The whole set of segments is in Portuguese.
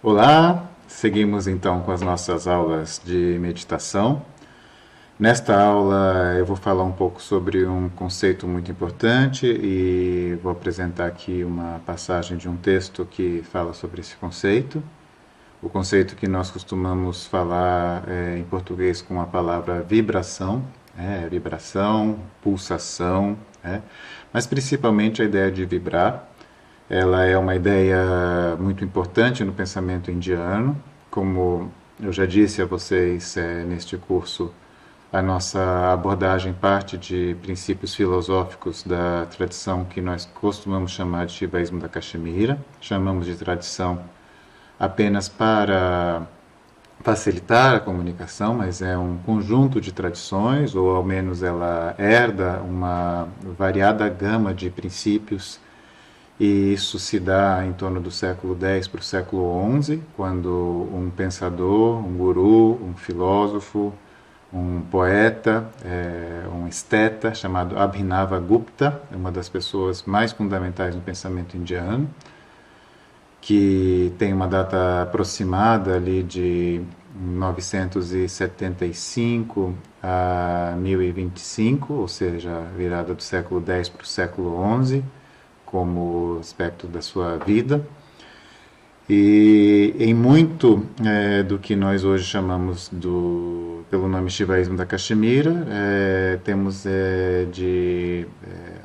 Olá, seguimos então com as nossas aulas de meditação. Nesta aula eu vou falar um pouco sobre um conceito muito importante e vou apresentar aqui uma passagem de um texto que fala sobre esse conceito. O conceito que nós costumamos falar em português com a palavra vibração, vibração, pulsação, mas principalmente a ideia de vibrar. Ela é uma ideia muito importante no pensamento indiano. Como eu já disse a vocês neste curso, a nossa abordagem parte de princípios filosóficos da tradição que nós costumamos chamar de Shivaísmo da Caxemira. Chamamos de tradição apenas para facilitar a comunicação, mas é um conjunto de tradições, ou ao menos ela herda uma variada gama de princípios, e isso se dá em torno do século X para o século XI, quando um pensador, um guru, um filósofo, um poeta, um esteta chamado Abhinava Gupta, uma das pessoas mais fundamentais no pensamento indiano, que tem uma data aproximada ali de 975 a 1025, ou seja, virada do século X para o século XI, como aspecto da sua vida. E em muito do que nós hoje chamamos pelo nome Shivaísmo da Caxemira, temos de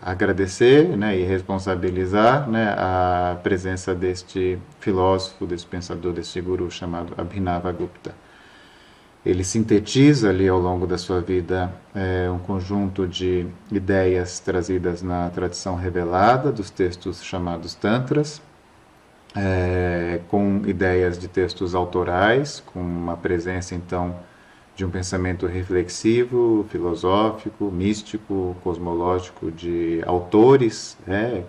agradecer, e responsabilizar, a presença deste filósofo, desse pensador, desse guru chamado Abhinava Gupta. Ele sintetiza ali ao longo da sua vida um conjunto de ideias trazidas na tradição revelada dos textos chamados Tantras, com ideias de textos autorais, com uma presença então de um pensamento reflexivo, filosófico, místico, cosmológico, de autores.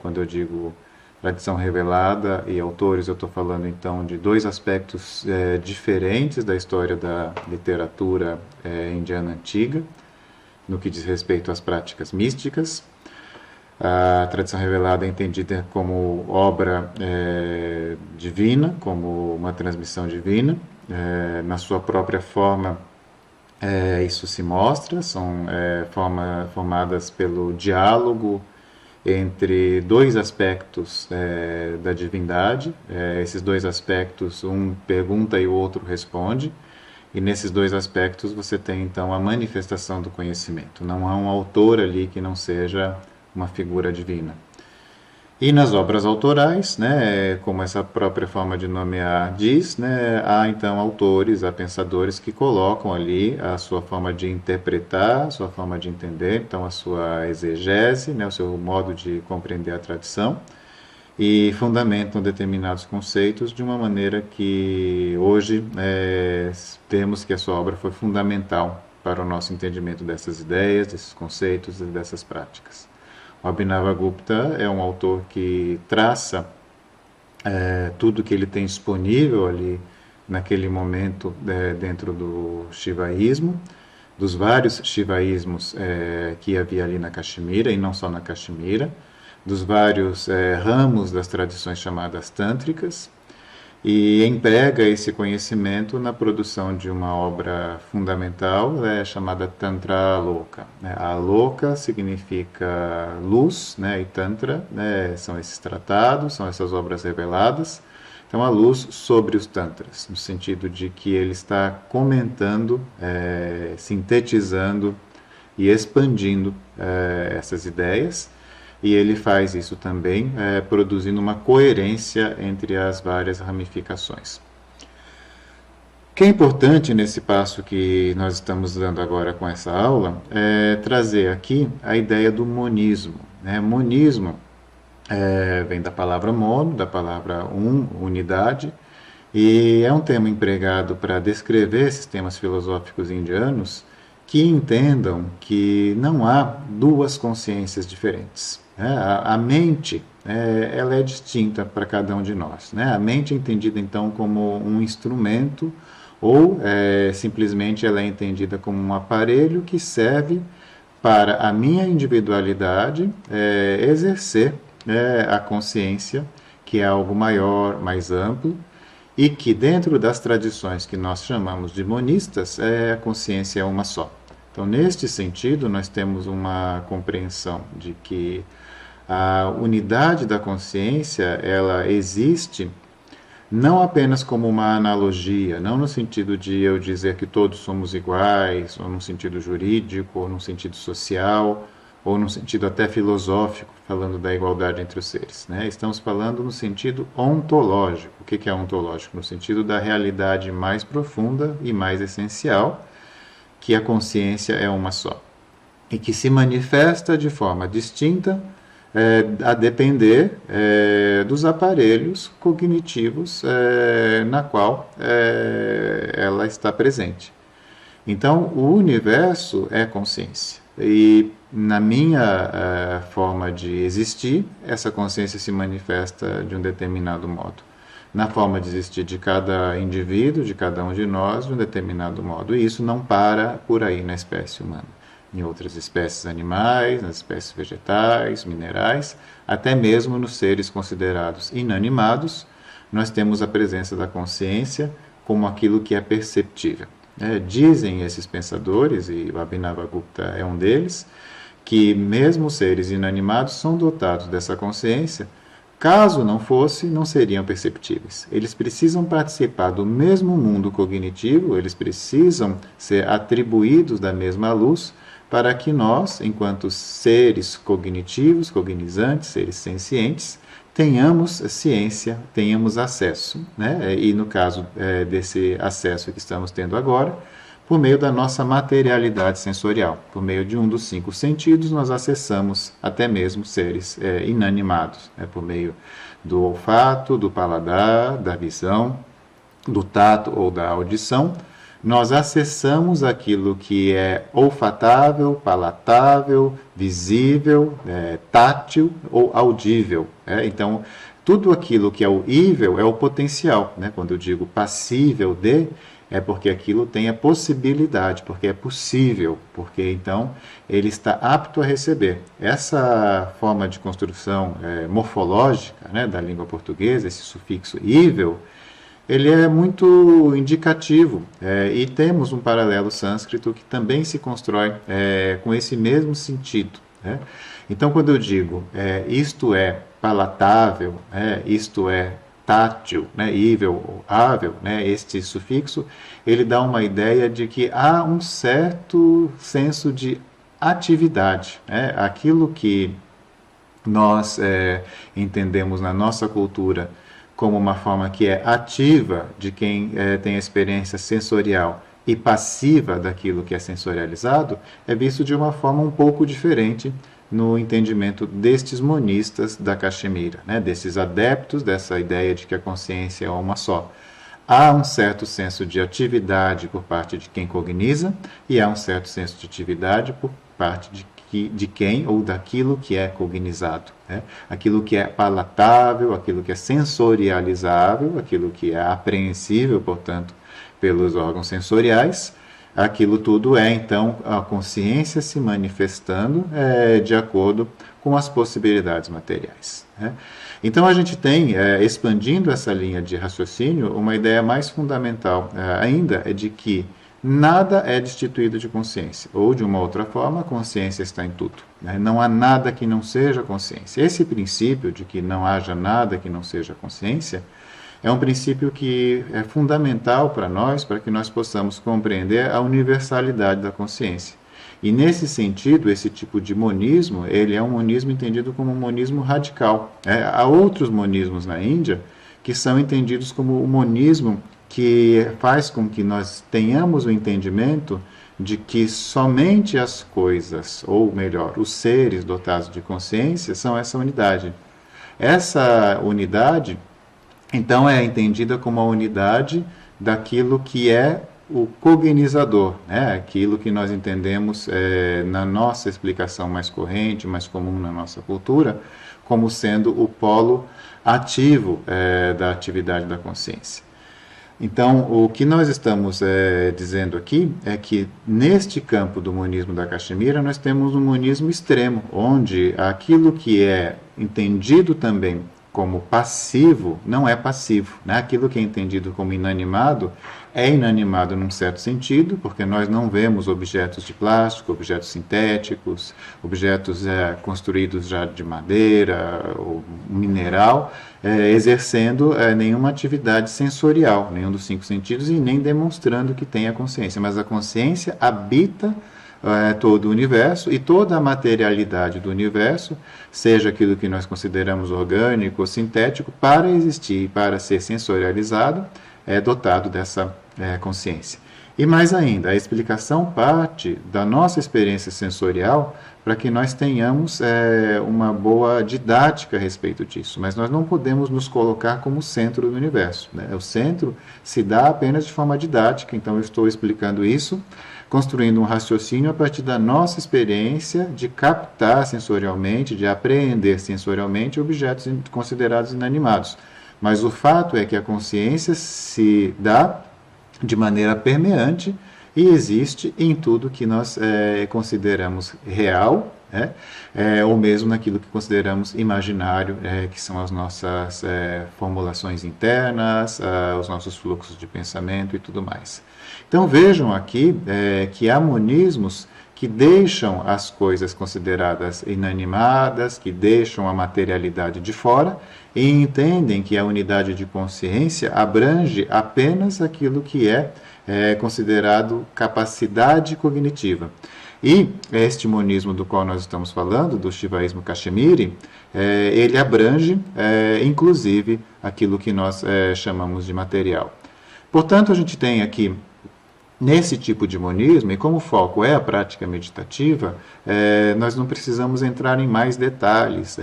Quando eu digo tradição revelada e autores, eu estou falando então de dois aspectos diferentes da história da literatura indiana antiga, no que diz respeito às práticas místicas. A tradição revelada é entendida como obra divina, como uma transmissão divina. Na sua própria forma, isso se mostra, são formadas pelo diálogo entre dois aspectos da divindade. Esses dois aspectos, um pergunta e o outro responde. E nesses dois aspectos você tem então a manifestação do conhecimento. Não há um autor ali que não seja uma figura divina. E nas obras autorais, como essa própria forma de nomear diz, há então autores, há pensadores que colocam ali a sua forma de interpretar, a sua forma de entender, então a sua exegese, o seu modo de compreender a tradição, e fundamentam determinados conceitos de uma maneira que hoje temos que a sua obra foi fundamental para o nosso entendimento dessas ideias, desses conceitos e dessas práticas. O Abhinava Gupta é um autor que traça tudo que ele tem disponível ali naquele momento dentro do Shivaísmo, dos vários Shivaísmos que havia ali na Caxemira, e não só na Caxemira, dos vários ramos das tradições chamadas tântricas, e emprega esse conhecimento na produção de uma obra fundamental chamada Tantra Aloka. Aloka significa luz, e Tantra são esses tratados, são essas obras reveladas. Então, a luz sobre os Tantras, no sentido de que ele está comentando, sintetizando e expandindo essas ideias. E ele faz isso também produzindo uma coerência entre as várias ramificações. O que é importante nesse passo que nós estamos dando agora com essa aula é trazer aqui a ideia do monismo. Monismo vem da palavra mono, da palavra unidade, e é um termo empregado para descrever sistemas filosóficos indianos que entendam que não há duas consciências diferentes. A mente ela é distinta para cada um de nós. A mente é entendida então como um instrumento, ou simplesmente ela é entendida como um aparelho que serve para a minha individualidade exercer a consciência, que é algo maior, mais amplo, e que dentro das tradições que nós chamamos de monistas, a consciência é uma só. Então, neste sentido, nós temos uma compreensão de que a unidade da consciência, ela existe não apenas como uma analogia, não no sentido de eu dizer que todos somos iguais, ou no sentido jurídico, ou no sentido social, ou no sentido até filosófico, falando da igualdade entre os seres, né? Estamos falando no sentido ontológico. O que é ontológico? No sentido da realidade mais profunda e mais essencial, que a consciência é uma só, e que se manifesta de forma distinta, a depender dos aparelhos cognitivos na qual ela está presente. Então, o universo é consciência. E na minha forma de existir, essa consciência se manifesta de um determinado modo. Na forma de existir de cada indivíduo, de cada um de nós, de um determinado modo. E isso não para por aí na espécie humana. Em outras espécies animais, nas espécies vegetais, minerais, até mesmo nos seres considerados inanimados, nós temos a presença da consciência como aquilo que é perceptível. Dizem esses pensadores, e o Abhinavagupta é um deles, que mesmo os seres inanimados são dotados dessa consciência. Caso não fosse, não seriam perceptíveis. Eles precisam participar do mesmo mundo cognitivo, eles precisam ser atribuídos da mesma luz, para que nós, enquanto seres cognitivos, cognizantes, seres sencientes, tenhamos ciência, tenhamos acesso, né? E no caso desse acesso que estamos tendo agora, por meio da nossa materialidade sensorial. Por meio de um dos 5 sentidos, nós acessamos até mesmo seres inanimados, né? Por meio do olfato, do paladar, da visão, do tato ou da audição. Nós acessamos aquilo que é olfatável, palatável, visível, tátil ou audível. Então, tudo aquilo que é o ível é o potencial. Né? Quando eu digo passível de, é porque aquilo tem a possibilidade, porque é possível, porque então ele está apto a receber. Essa forma de construção morfológica, né, da língua portuguesa, esse sufixo ível, ele é muito indicativo, e temos um paralelo sânscrito que também se constrói com esse mesmo sentido. Né? Então, quando eu digo isto é palatável, isto é tátil, né, ível ou ável, né, este sufixo, ele dá uma ideia de que há um certo senso de atividade. Né? Aquilo que nós entendemos na nossa cultura como uma forma que é ativa de quem tem a experiência sensorial e passiva daquilo que é sensorializado, é visto de uma forma um pouco diferente no entendimento destes monistas da Caxemira, né? Desses adeptos dessa ideia de que a consciência é uma só. Há um certo senso de atividade por parte de quem cogniza e há um certo senso de atividade por parte de quem ou daquilo que é cognizado. Né? Aquilo que é palatável, aquilo que é sensorializável, aquilo que é apreensível, portanto, pelos órgãos sensoriais, aquilo tudo é, então, a consciência se manifestando de acordo com as possibilidades materiais. Né? Então, a gente tem, expandindo essa linha de raciocínio, uma ideia mais fundamental ainda é de que nada é destituído de consciência, ou de uma outra forma, a consciência está em tudo. Né? Não há nada que não seja consciência. Esse princípio de que não haja nada que não seja consciência é um princípio que é fundamental para nós, para que nós possamos compreender a universalidade da consciência. E nesse sentido, esse tipo de monismo, ele é um monismo entendido como um monismo radical. Há outros monismos na Índia que são entendidos como o monismo que faz com que nós tenhamos o entendimento de que somente as coisas, ou melhor, os seres dotados de consciência, são essa unidade. Essa unidade, então, é entendida como a unidade daquilo que é o cognizador, né? Aquilo que nós entendemos na nossa explicação mais corrente, mais comum na nossa cultura, como sendo o polo ativo da atividade da consciência. Então, o que nós estamos dizendo aqui é que, neste campo do monismo da Caxemira, nós temos um monismo extremo, onde aquilo que é entendido também como passivo não é passivo, né? Aquilo que é entendido como inanimado é inanimado num certo sentido, porque nós não vemos objetos de plástico, objetos sintéticos, objetos construídos já de madeira ou mineral, exercendo nenhuma atividade sensorial, nenhum dos cinco sentidos, e nem demonstrando que tem a consciência. Mas a consciência habita todo o universo, e toda a materialidade do universo, seja aquilo que nós consideramos orgânico ou sintético, para existir, para ser sensorializado, é dotado dessa consciência. E mais ainda, a explicação parte da nossa experiência sensorial para que nós tenhamos uma boa didática a respeito disso, mas nós não podemos nos colocar como centro do universo, né? O centro se dá apenas de forma didática, então eu estou explicando isso, construindo um raciocínio a partir da nossa experiência de captar sensorialmente, de apreender sensorialmente objetos considerados inanimados. Mas o fato é que a consciência se dá de maneira permeante e existe em tudo que nós consideramos real, ou mesmo naquilo que consideramos imaginário, que são as nossas formulações internas, os nossos fluxos de pensamento e tudo mais. Então vejam aqui que há monismos que deixam as coisas consideradas inanimadas, que deixam a materialidade de fora e entendem que a unidade de consciência abrange apenas aquilo que é considerado capacidade cognitiva. E este monismo do qual nós estamos falando, do Shivaísmo Cachemiri, ele abrange, inclusive, aquilo que nós chamamos de material. Portanto, a gente tem aqui, nesse tipo de monismo, e como o foco é a prática meditativa, nós não precisamos entrar em mais detalhes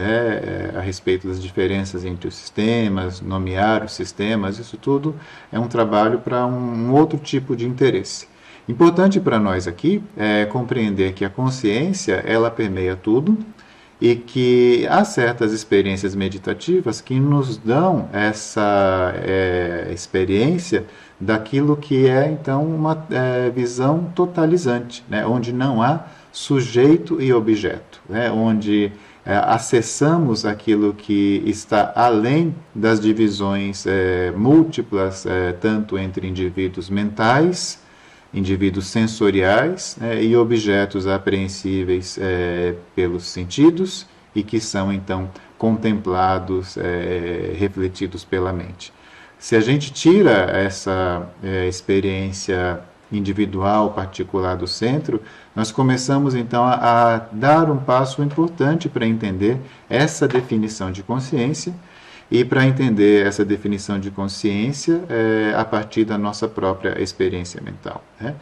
a respeito das diferenças entre os sistemas, nomear os sistemas, isso tudo é um trabalho para um outro tipo de interesse. Importante para nós aqui é compreender que a consciência, ela permeia tudo, e que há certas experiências meditativas que nos dão essa experiência daquilo que é, então, uma visão totalizante, né? Onde não há sujeito e objeto, né? Onde acessamos aquilo que está além das divisões múltiplas, tanto entre indivíduos mentais, indivíduos sensoriais, e objetos apreensíveis pelos sentidos e que são, então, contemplados, refletidos pela mente. Se a gente tira essa experiência individual, particular do centro, nós começamos, então, a dar um passo importante para entender essa definição de consciência, e para entender essa definição de consciência a partir da nossa própria experiência mental, né?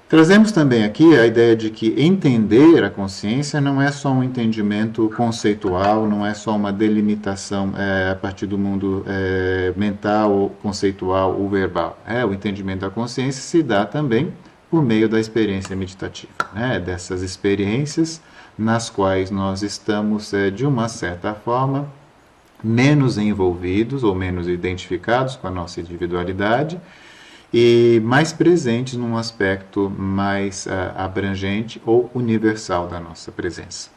Trazemos também aqui a ideia de que entender a consciência não é só um entendimento conceitual, não é só uma delimitação a partir do mundo mental, conceitual ou verbal. O entendimento da consciência se dá também por meio da experiência meditativa, né? Dessas experiências nas quais nós estamos, de uma certa forma, menos envolvidos ou menos identificados com a nossa individualidade e mais presentes num aspecto mais abrangente ou universal da nossa presença.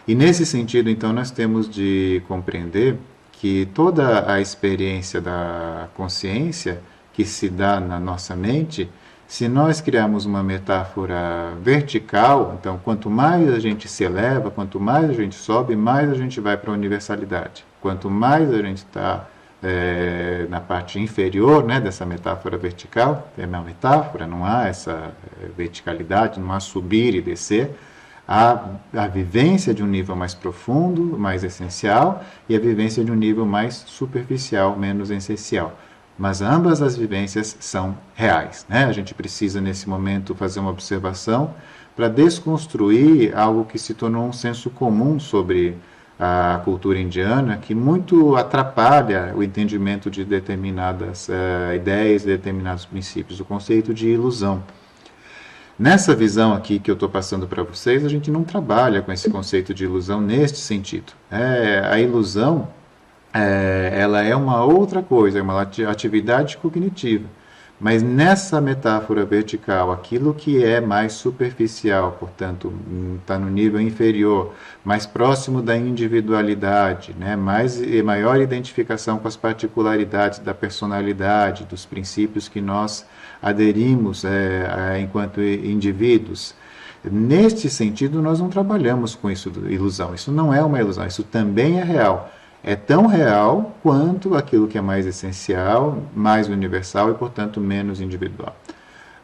E nesse sentido, então, nós temos de compreender que toda a experiência da consciência que se dá na nossa mente, se nós criarmos uma metáfora vertical, então, quanto mais a gente se eleva, quanto mais a gente sobe, mais a gente vai para a universalidade. Quanto mais a gente está na parte inferior, né, dessa metáfora vertical, é uma metáfora, não há essa verticalidade, não há subir e descer, há a vivência de um nível mais profundo, mais essencial, e a vivência de um nível mais superficial, menos essencial. Mas ambas as vivências são reais, né? A gente precisa, nesse momento, fazer uma observação para desconstruir algo que se tornou um senso comum sobre a cultura indiana, que muito atrapalha o entendimento de determinadas ideias, determinados princípios, o conceito de ilusão. Nessa visão aqui que eu estou passando para vocês, a gente não trabalha com esse conceito de ilusão neste sentido. A ilusão ela é uma outra coisa, é uma atividade cognitiva. Mas nessa metáfora vertical, aquilo que é mais superficial, portanto, está no nível inferior, mais próximo da individualidade, né? Maior identificação com as particularidades da personalidade, dos princípios que nós aderimos enquanto indivíduos. Neste sentido, nós não trabalhamos com isso, ilusão. Isso não é uma ilusão, isso também é real. É tão real quanto aquilo que é mais essencial, mais universal e, portanto, menos individual.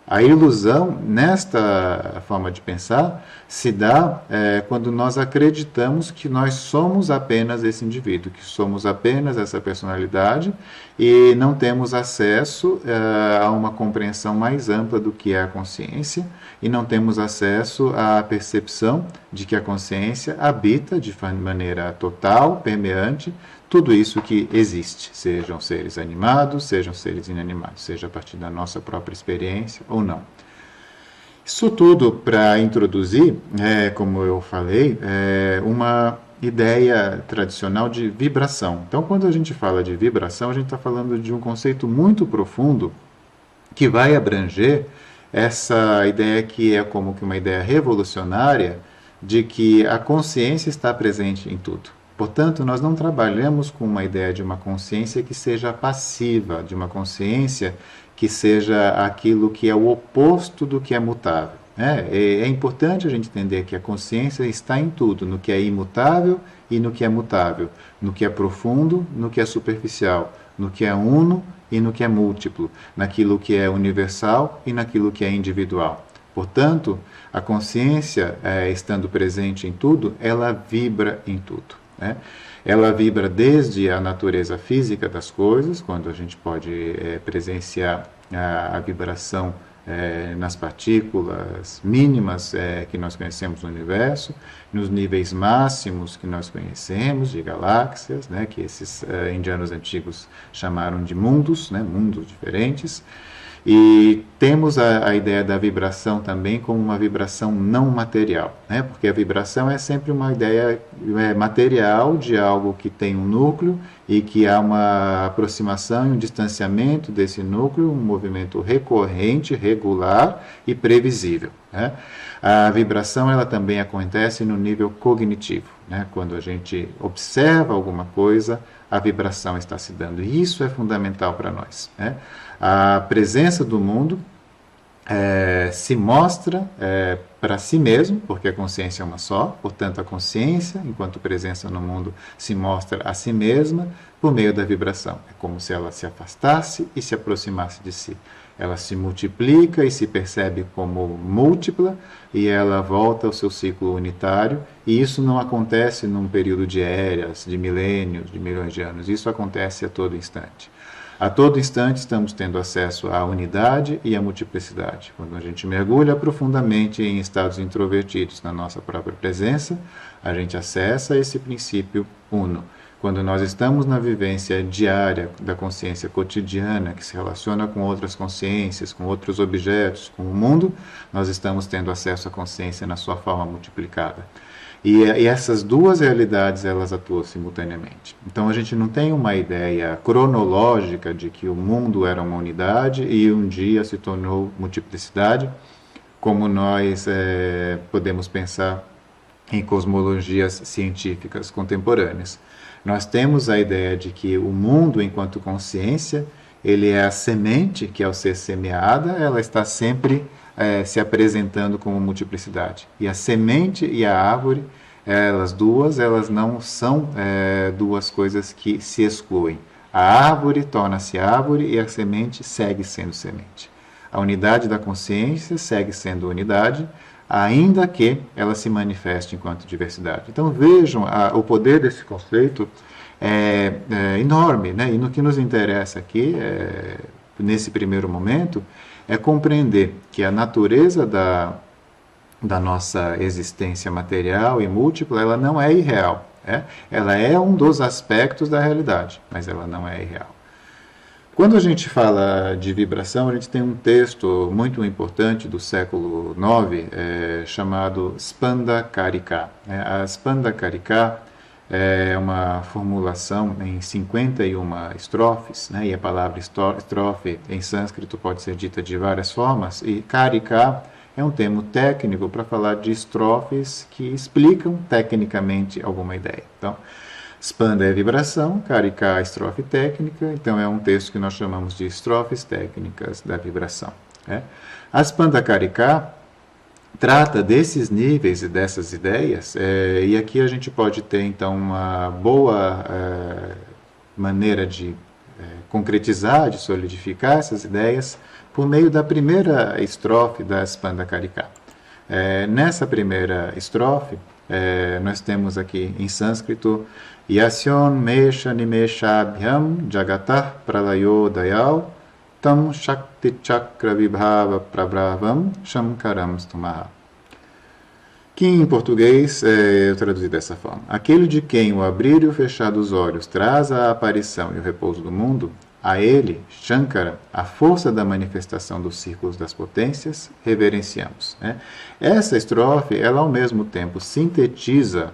A ilusão, nesta forma de pensar, se dá quando nós acreditamos que nós somos apenas esse indivíduo, que somos apenas essa personalidade e não temos acesso a uma compreensão mais ampla do que é a consciência e não temos acesso à percepção de que a consciência habita de maneira total, permeante, tudo isso que existe, sejam seres animados, sejam seres inanimados, seja a partir da nossa própria experiência ou não. Isso tudo para introduzir, como eu falei, uma ideia tradicional de vibração. Então, quando a gente fala de vibração, a gente está falando de um conceito muito profundo que vai abranger essa ideia que é como que uma ideia revolucionária de que a consciência está presente em tudo. Portanto, nós não trabalhamos com uma ideia de uma consciência que seja passiva, de uma consciência que seja aquilo que é o oposto do que é mutável. É importante a gente entender que a consciência está em tudo, no que é imutável e no que é mutável, no que é profundo, no que é superficial, no que é uno e no que é múltiplo, naquilo que é universal e naquilo que é individual. Portanto, a consciência, estando presente em tudo, ela vibra em tudo. Ela vibra desde a natureza física das coisas, quando a gente pode presenciar a vibração nas partículas mínimas que nós conhecemos no universo, nos níveis máximos que nós conhecemos de galáxias, que esses indianos antigos chamaram de mundos, mundos diferentes. E temos a ideia da vibração também como uma vibração não material, porque a vibração é sempre uma ideia material de algo que tem um núcleo e que há uma aproximação e um distanciamento desse núcleo, um movimento recorrente, regular e previsível. A vibração ela também acontece no nível cognitivo. Quando a gente observa alguma coisa, a vibração está se dando. E isso é fundamental para nós. A presença do mundo se mostra para si mesmo, porque a consciência é uma só, portanto a consciência, enquanto presença no mundo, se mostra a si mesma por meio da vibração. É como se ela se afastasse e se aproximasse de si. Ela se multiplica e se percebe como múltipla e ela volta ao seu ciclo unitário, e isso não acontece num período de eras, de milênios, de milhões de anos, isso acontece a todo instante. A todo instante estamos tendo acesso à unidade e à multiplicidade. Quando a gente mergulha profundamente em estados introvertidos na nossa própria presença, a gente acessa esse princípio uno. Quando nós estamos na vivência diária da consciência cotidiana, que se relaciona com outras consciências, com outros objetos, com o mundo, nós estamos tendo acesso à consciência na sua forma multiplicada. E essas duas realidades, elas atuam simultaneamente. Então, a gente não tem uma ideia cronológica de que o mundo era uma unidade e um dia se tornou multiplicidade, como nós podemos pensar em cosmologias científicas contemporâneas. Nós temos a ideia de que o mundo, enquanto consciência, ele é a semente que, ao ser semeada, ela está sempre se apresentando como multiplicidade. E a semente e a árvore, elas não são duas coisas que se excluem. A árvore torna-se árvore e a semente segue sendo semente. A unidade da consciência segue sendo unidade, ainda que ela se manifeste enquanto diversidade. Então vejam, o poder desse conceito é enorme, e no que nos interessa aqui, nesse primeiro momento, é compreender que a natureza da nossa existência material e múltipla, ela não é irreal. Ela é um dos aspectos da realidade, mas ela não é irreal. Quando a gente fala de vibração, a gente tem um texto muito importante do século IX, chamado Spanda Karika. A Spanda Karika é uma formulação em 51 estrofes, né? E a palavra estrofe em sânscrito pode ser dita de várias formas, e karika é um termo técnico para falar de estrofes que explicam tecnicamente alguma ideia. Então, spanda é vibração, karika é estrofe técnica, então é um texto que nós chamamos de estrofes técnicas da vibração, né? A spanda karika trata desses níveis e dessas ideias, e aqui a gente pode ter então uma boa maneira de concretizar, de solidificar essas ideias por meio da primeira estrofe da Spanda Karika. Nessa primeira estrofe, nós temos aqui em sânscrito Yasyon Mesha Nimesha Abhyam Jagatah Pralayo Dayal Tam Shakti Chakra Vibhava Prabhavam Shankaram Stumaha. Que em português eu traduzi dessa forma: aquele de quem o abrir e o fechar dos olhos traz a aparição e o repouso do mundo, a ele, Shankara, a força da manifestação dos círculos das potências, reverenciamos. Né? Essa estrofe, ela ao mesmo tempo sintetiza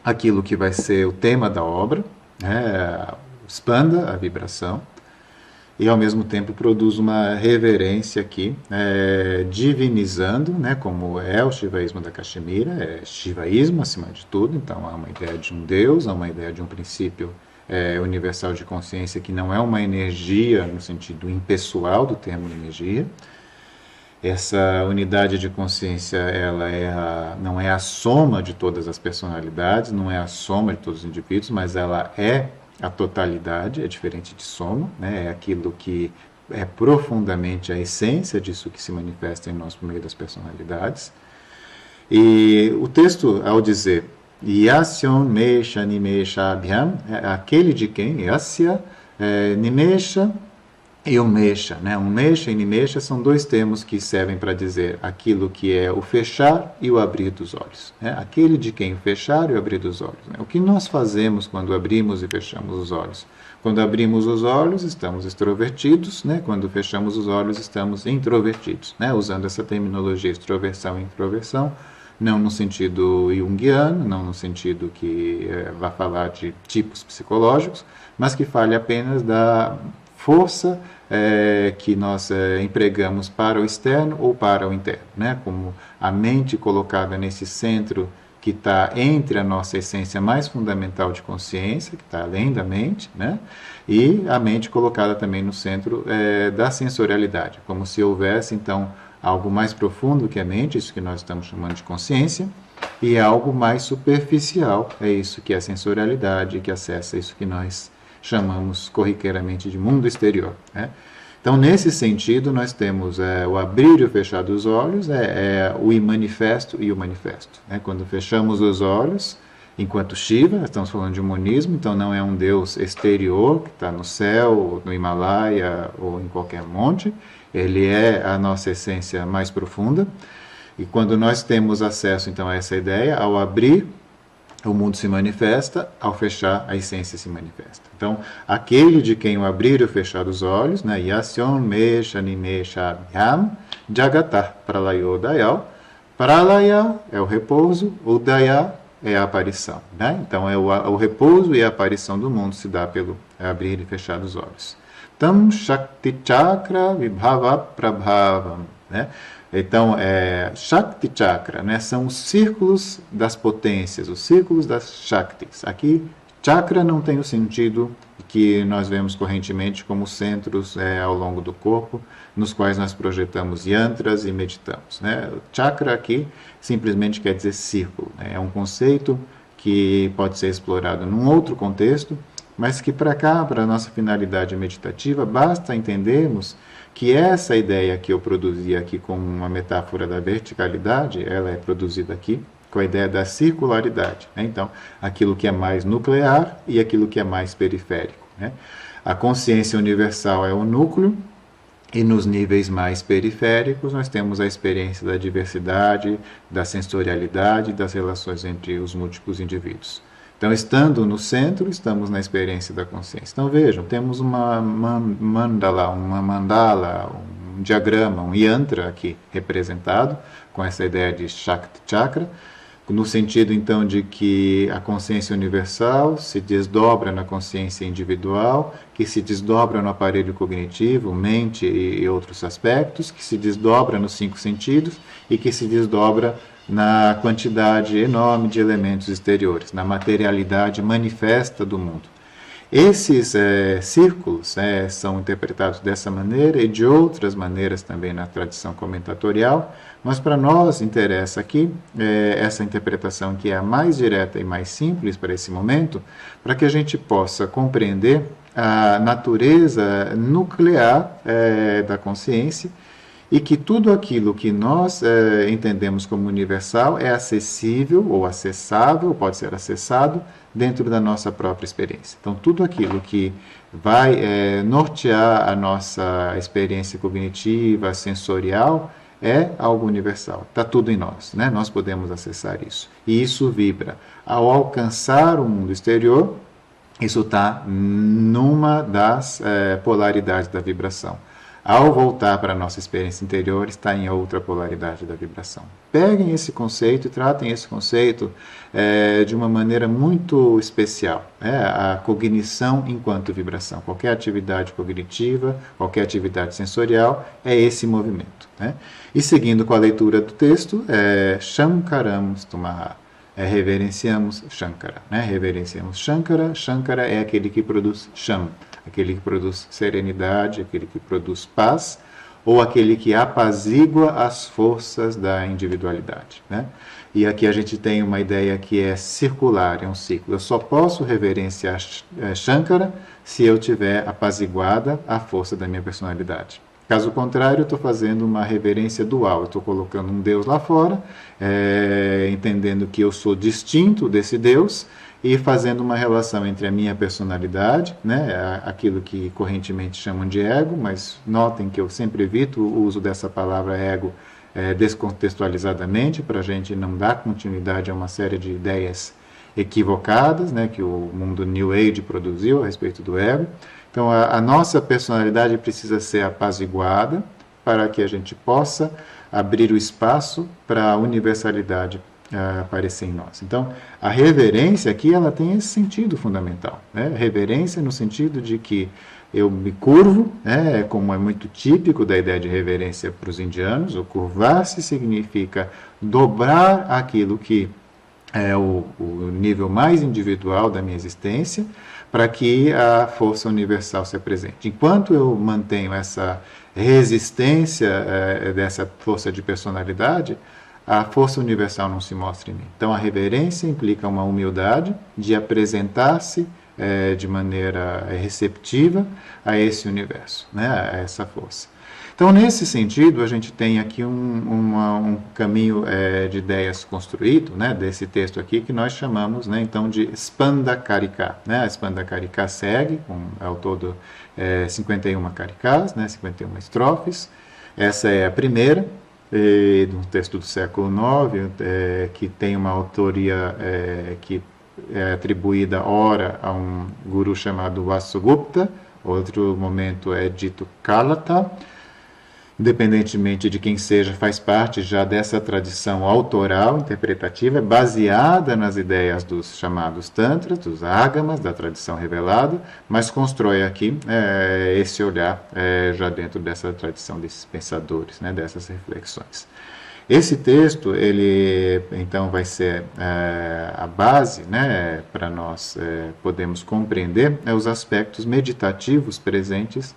aquilo que vai ser o tema da obra, né? Spanda, a vibração, e ao mesmo tempo produz uma reverência aqui, divinizando, né, como é o shivaísmo da Caxemira, é shivaísmo acima de tudo, então há uma ideia de um Deus, há uma ideia de um princípio universal de consciência que não é uma energia no sentido impessoal do termo energia. Essa unidade de consciência, ela não é a soma de todas as personalidades, não é a soma de todos os indivíduos, mas ela é a totalidade, é diferente de soma, né? É aquilo que é profundamente a essência disso que se manifesta em nós por meio das personalidades. E o texto, ao dizer Yasyon Mesha Nimesha Abhyam, aquele de quem, Yasya, Nimesha e o Mesha, né? Um Mesha e Nimesha são dois termos que servem para dizer aquilo que é o fechar e o abrir dos olhos, né? Aquele de quem o fechar e o abrir dos olhos, né? O que nós fazemos quando abrimos e fechamos os olhos? Quando abrimos os olhos, estamos extrovertidos, né? Quando fechamos os olhos, estamos introvertidos, né? Usando essa terminologia extroversão e introversão, não no sentido junguiano, não no sentido que vai falar de tipos psicológicos, mas que fale apenas da força que nós empregamos para o externo ou para o interno, né? Como a mente colocada nesse centro que está entre a nossa essência mais fundamental de consciência, que está além da mente, né? E a mente colocada também no centro da sensorialidade, como se houvesse, então, algo mais profundo que a mente, isso que nós estamos chamando de consciência, e algo mais superficial, é isso que é a sensorialidade, que acessa isso que nós chamamos corriqueiramente de mundo exterior, né? Então, nesse sentido, nós temos o abrir e o fechar dos olhos, o imanifesto e o manifesto, né? Quando fechamos os olhos, enquanto Shiva, estamos falando de um monismo, então não é um Deus exterior, que está no céu, no Himalaia ou em qualquer monte, ele é a nossa essência mais profunda, e quando nós temos acesso, então, a essa ideia, ao abrir, o mundo se manifesta, ao fechar, a essência se manifesta. Então, aquele de quem o abrir e o fechar dos olhos, né, Yasyon Mesha Nimesha Abhyam Jagatah Pralayo Dayal. Pralaya é o repouso, o Daya é a aparição, né? Então, o repouso e a aparição do mundo se dá pelo abrir e fechar dos olhos. Tam Shakti Chakra Vibhava Prabhavam, né? Então, Shakti Chakra, né, são os círculos das potências, os círculos das Shaktis. Aqui, chakra não tem o sentido que nós vemos correntemente como centros ao longo do corpo, nos quais nós projetamos yantras e meditamos, né? O chakra aqui simplesmente quer dizer círculo, né? É um conceito que pode ser explorado num outro contexto, mas que para cá, para a nossa finalidade meditativa, basta entendermos que essa ideia que eu produzi aqui com uma metáfora da verticalidade, ela é produzida aqui com a ideia da circularidade, né? Então, aquilo que é mais nuclear e aquilo que é mais periférico, né? A consciência universal é o núcleo, e nos níveis mais periféricos nós temos a experiência da diversidade, da sensorialidade, das relações entre os múltiplos indivíduos. Então, estando no centro, estamos na experiência da consciência. Então, vejam, temos uma mandala, um diagrama, um yantra aqui representado, com essa ideia de Shakti Chakra. no sentido então de que a consciência universal se desdobra na consciência individual, que se desdobra no aparelho cognitivo, mente e outros aspectos, que se desdobra nos 5 sentidos e que se desdobra na quantidade enorme de elementos exteriores, na materialidade manifesta do mundo. Esses círculos são interpretados dessa maneira e de outras maneiras também na tradição comentatorial, mas para nós interessa aqui essa interpretação que é a mais direta e mais simples para esse momento, para que a gente possa compreender a natureza nuclear da consciência e que tudo aquilo que nós entendemos como universal é acessível ou acessável, pode ser acessado dentro da nossa própria experiência. Então, tudo aquilo que vai nortear a nossa experiência cognitiva, sensorial, é algo universal. Está tudo em nós, né? Nós podemos acessar isso. E isso vibra. Ao alcançar o mundo exterior, isso está numa das polaridades da vibração. Ao voltar para a nossa experiência interior, está em outra polaridade da vibração. Peguem esse conceito e tratem esse conceito de uma maneira muito especial. A cognição enquanto vibração. Qualquer atividade cognitiva, qualquer atividade sensorial, é esse movimento. E seguindo com a leitura do texto, Shankaram Stumaha. Reverenciamos Shankara. Reverenciamos Shankara. Shankara é aquele que produz Sham, aquele que produz serenidade, aquele que produz paz, ou aquele que apazigua as forças da individualidade. E aqui a gente tem uma ideia que é circular, é um ciclo. Eu só posso reverenciar Shankara se eu tiver apaziguada a força da minha personalidade. Caso contrário, eu estou fazendo uma reverência dual. Eu estou colocando um Deus lá fora, entendendo que eu sou distinto desse Deus e fazendo uma relação entre a minha personalidade, aquilo que correntemente chamam de ego, mas notem que eu sempre evito o uso dessa palavra ego descontextualizadamente, para a gente não dar continuidade a uma série de ideias equivocadas, que o mundo New Age produziu a respeito do ego. Então, a nossa personalidade precisa ser apaziguada para que a gente possa abrir o espaço para a universalidade aparecer em nós. Então, a reverência aqui ela tem esse sentido fundamental. Reverência no sentido de que eu me curvo, como é muito típico da ideia de reverência para os indianos, o curvar-se significa dobrar aquilo que é o nível mais individual da minha existência, para que a força universal se apresente. Enquanto eu mantenho essa resistência dessa força de personalidade, a força universal não se mostra em mim. Então, a reverência implica uma humildade de apresentar-se de maneira receptiva a esse universo, a essa força. Então, nesse sentido, a gente tem aqui um caminho de ideias construído, desse texto aqui, que nós chamamos, então, de Spanda Karika. A Spanda Karika segue, ao todo 51 karikas, 51 estrofes. Essa é a primeira, do texto do século IX, que tem uma autoria que é atribuída, ora, a um guru chamado Vasugupta, outro momento é dito Kalata. Independentemente de quem seja, faz parte já dessa tradição autoral, interpretativa, baseada nas ideias dos chamados Tantras, dos Agamas, da tradição revelada, mas constrói aqui esse olhar já dentro dessa tradição desses pensadores, dessas reflexões. Esse texto, ele então vai ser a base para nós podermos compreender os aspectos meditativos presentes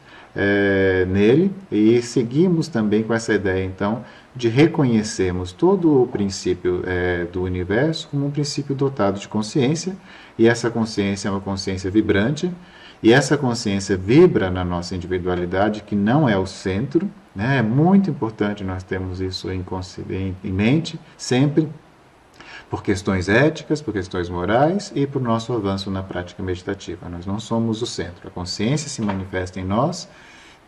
nele, e seguimos também com essa ideia, então, de reconhecermos todo o princípio do universo como um princípio dotado de consciência, e essa consciência é uma consciência vibrante, e essa consciência vibra na nossa individualidade, que não é o centro. É muito importante nós termos isso em mente, sempre, por questões éticas, por questões morais e por nosso avanço na prática meditativa. Nós não somos o centro. A consciência se manifesta em nós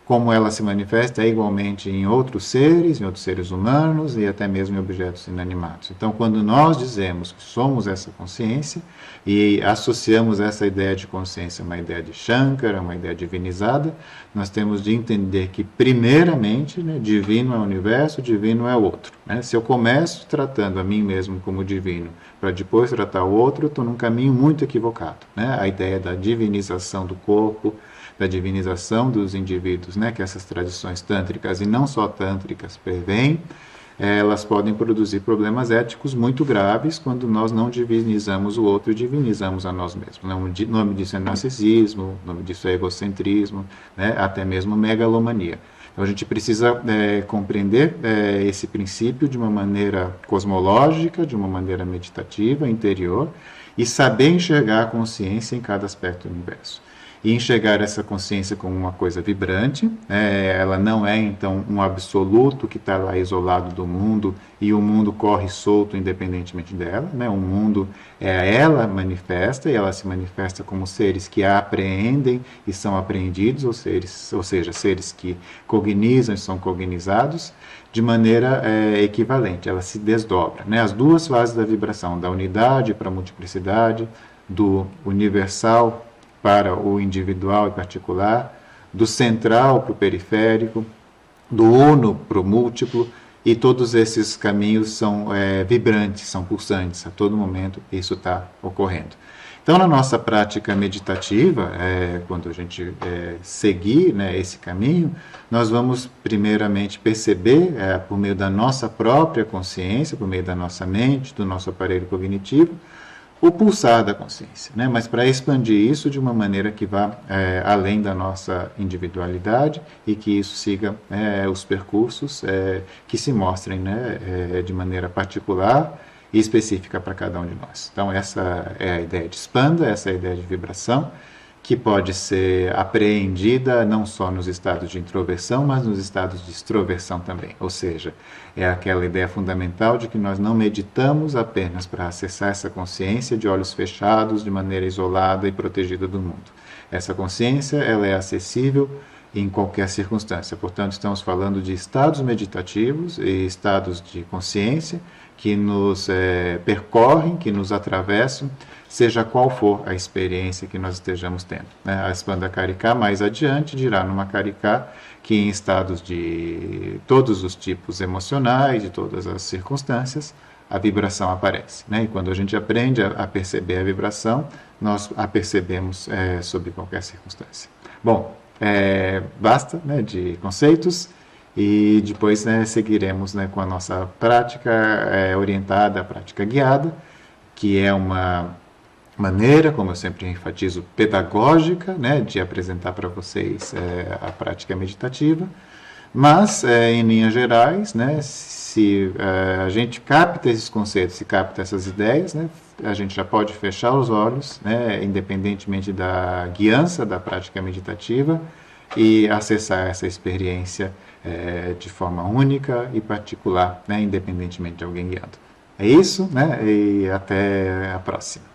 como ela se manifesta igualmente em outros seres humanos e até mesmo em objetos inanimados. Então, quando nós dizemos que somos essa consciência e associamos essa ideia de consciência a uma ideia de Shankara, uma ideia divinizada, nós temos de entender que, primeiramente, né, divino é o universo, divino é o outro. Né? Se eu começo tratando a mim mesmo como divino, para depois tratar o outro, eu estou num caminho muito equivocado. Né? A ideia da divinização do corpo, da divinização dos indivíduos, né, que essas tradições tântricas, e não só tântricas, prevêem, elas podem produzir problemas éticos muito graves quando nós não divinizamos o outro e divinizamos a nós mesmos. O nome disso é narcisismo, o nome disso é egocentrismo, né, até mesmo megalomania. Então a gente precisa compreender esse princípio de uma maneira cosmológica, de uma maneira meditativa, interior, e saber enxergar a consciência em cada aspecto do universo. E enxergar essa consciência como uma coisa vibrante, ela não é então um absoluto que está lá isolado do mundo e o mundo corre solto independentemente dela, né? O mundo ela manifesta e ela se manifesta como seres que a apreendem e são apreendidos, ou seja, seres que cognizam e são cognizados de maneira equivalente, ela se desdobra, né? As duas fases da vibração, da unidade para a multiplicidade, do universal para o individual e particular, do central para o periférico, do uno para o múltiplo, e todos esses caminhos são vibrantes, são pulsantes, a todo momento isso está ocorrendo. Então, na nossa prática meditativa, quando a gente seguir, né, esse caminho, nós vamos primeiramente perceber, por meio da nossa própria consciência, por meio da nossa mente, do nosso aparelho cognitivo, o pulsar da consciência, né? Mas para expandir isso de uma maneira que vá além da nossa individualidade e que isso siga os percursos que se mostrem, né, de maneira particular e específica para cada um de nós. Então essa é a ideia de expanda, essa é a ideia de vibração, que pode ser apreendida não só nos estados de introversão, mas nos estados de extroversão também. Ou seja, é aquela ideia fundamental de que nós não meditamos apenas para acessar essa consciência de olhos fechados, de maneira isolada e protegida do mundo. Essa consciência ela é acessível em qualquer circunstância. Portanto, estamos falando de estados meditativos e estados de consciência que nos percorrem, que nos atravessam, seja qual for a experiência que nós estejamos tendo. Né? A Spanda Karika, mais adiante, dirá numa Karika que em estados de todos os tipos emocionais, de todas as circunstâncias, a vibração aparece. Né? E quando a gente aprende a perceber a vibração, nós a percebemos sob qualquer circunstância. Bom, basta, né, de conceitos. E depois, né, seguiremos, né, com a nossa prática orientada, a prática guiada, que é uma maneira, como eu sempre enfatizo, pedagógica, né, de apresentar para vocês a prática meditativa. Mas, em linhas gerais, né, se a gente capta esses conceitos, se capta essas ideias, né, a gente já pode fechar os olhos, né, independentemente da guiança da prática meditativa, e acessar essa experiência de forma única e particular, né, independentemente de alguém guiando. É isso, né, e até a próxima.